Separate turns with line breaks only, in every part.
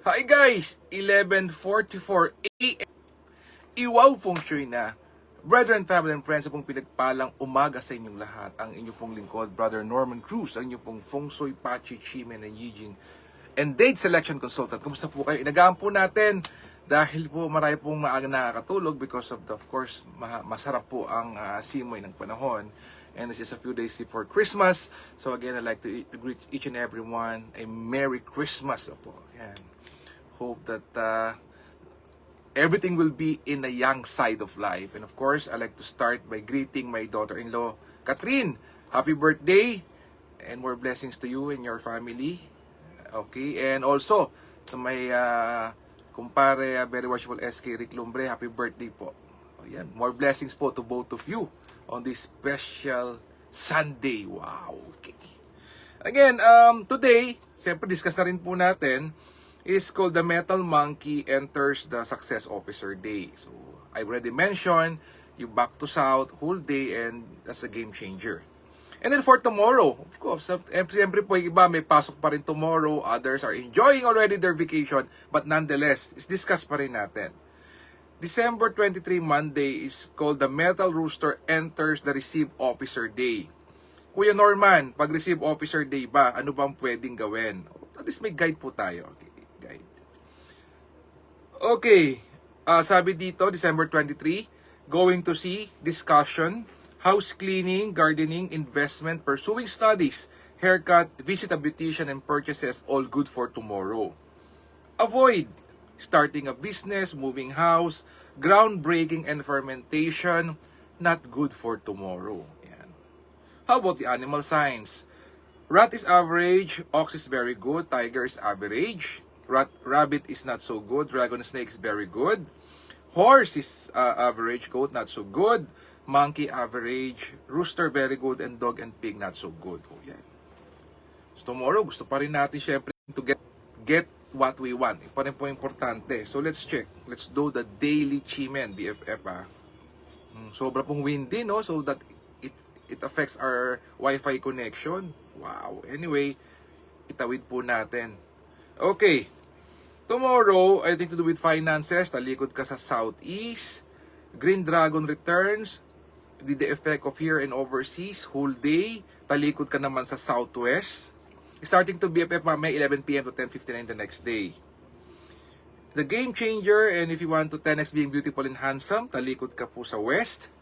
Hi guys! 11:44 a.m. Iwaw Feng Shui na. Brethren, family, and friends, sa pong pinagpalang umaga sa inyong lahat. Ang inyong pong lingkod, Brother Norman Cruz, ang inyong pong Feng Shui, Pachi, Chimen, and Yijing, and date selection consultant. Kumusta po kayo? Inagaan po natin dahil po marami pong maaga nakakatulog because of course, masarap po ang simoy ng panahon. And this is a few days before Christmas. So again, I'd like to greet each and everyone a Merry Christmas po. Yan. Hope that everything will be in the young side of life. And of course, I'd like to start by greeting my daughter-in-law, Catherine. Happy birthday and more blessings to you and your family. Okay, and also to my kumpare, very worshipful SK Rick Lumbre, happy birthday po. Ayan, more blessings po to both of you on this special Sunday. Wow. Okay. Again, today, siyempre discuss na rin po natin, is called the Metal Monkey Enters the Success Officer Day. So, I already mentioned, you back to South whole day and that's a game changer. And then for tomorrow, of course, siyempre po yung iba may pasok pa rin tomorrow, others are enjoying already their vacation, but nonetheless, is discuss pa rin natin. December 23, Monday, is called the Metal Rooster Enters the Receive Officer Day. Kuya Norman, pag Receive Officer Day ba, ano bang pwedeng gawin? At least may guide po tayo. Okay, guide. Okay, sabi dito, December 23, going to see, discussion, house cleaning, gardening, investment, pursuing studies, haircut, visit a beautician, and purchases, all good for tomorrow. Avoid starting a business, moving house, groundbreaking, and fermentation, not good for tomorrow. Yan. How about the animal signs? Rat is average, ox is very good, tiger is average, rabbit is not so good, dragon snake is very good, horse is average, goat not so good, monkey average, rooster very good, and dog and pig not so good. Oh, yan. So tomorrow, gusto pa rin natin syempre to get what we want. Pa rin po importante. So let's check. Let's do the daily Chimen, BFF Sobra pong windy, no? So that it affects our Wi-Fi connection. Wow. Anyway, itawid po natin. Okay. Tomorrow, I think to do with finances. Talikod ka sa southeast. Green Dragon returns. The effect of here and overseas. Whole day. Talikod ka naman sa southwest. Starting to BFF mamaya 11 p.m. to 10:59 the next day. The game changer, and if you want to 10x being beautiful and handsome, talikod ka po sa west.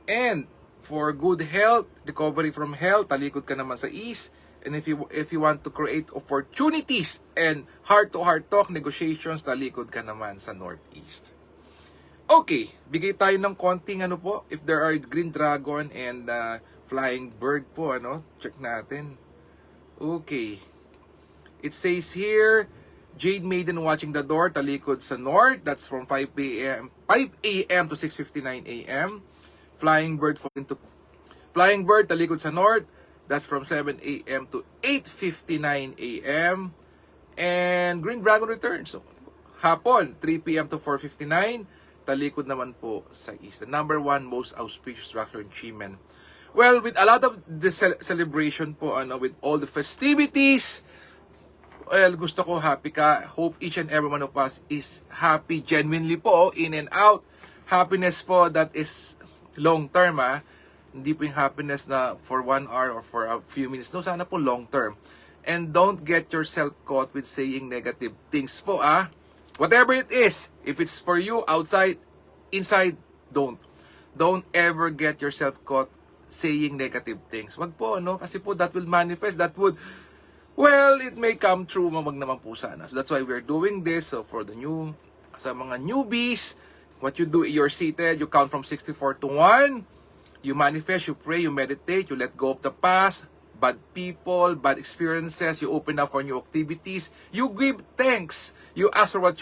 And for good health, recovery from health, talikod ka naman sa east. And if you want to create opportunities and heart-to-heart talk, negotiations, talikod ka naman sa northeast. Okay, bigay tayo ng konting ano po, if there are green dragon and flying bird po, check natin. Okay. It says here, Jade Maiden watching the door, talikod sa north. That's from 5 a.m. to 6:59 a.m. Flying bird, talikod sa north. That's from 7 a.m. to 8:59 a.m. And Green Dragon returns. So, hapon, 3 p.m. to 4:59. Talikod naman po sa east. The number one most auspicious structure in Chimen. Well, with a lot of the celebration po, with all the festivities, well, gusto ko happy ka. Hope each and every one of us is happy, genuinely po, in and out. Happiness po that is long term, Hindi po yung happiness na for 1 hour or for a few minutes. No, sana po long term. And don't get yourself caught with saying negative things po, Whatever it is, if it's for you, outside, inside, don't. Don't ever get yourself caught saying negative things. Wag po, kasi po that will manifest, that would, well, it may come true, wag naman po sana. So that's why we're doing this. So for the sa mga newbies, what you do, you're seated, you count from 64 to 1, you manifest, you pray, you meditate, you let go of the past, bad people, bad experiences, you open up for new activities, you give thanks, you ask for what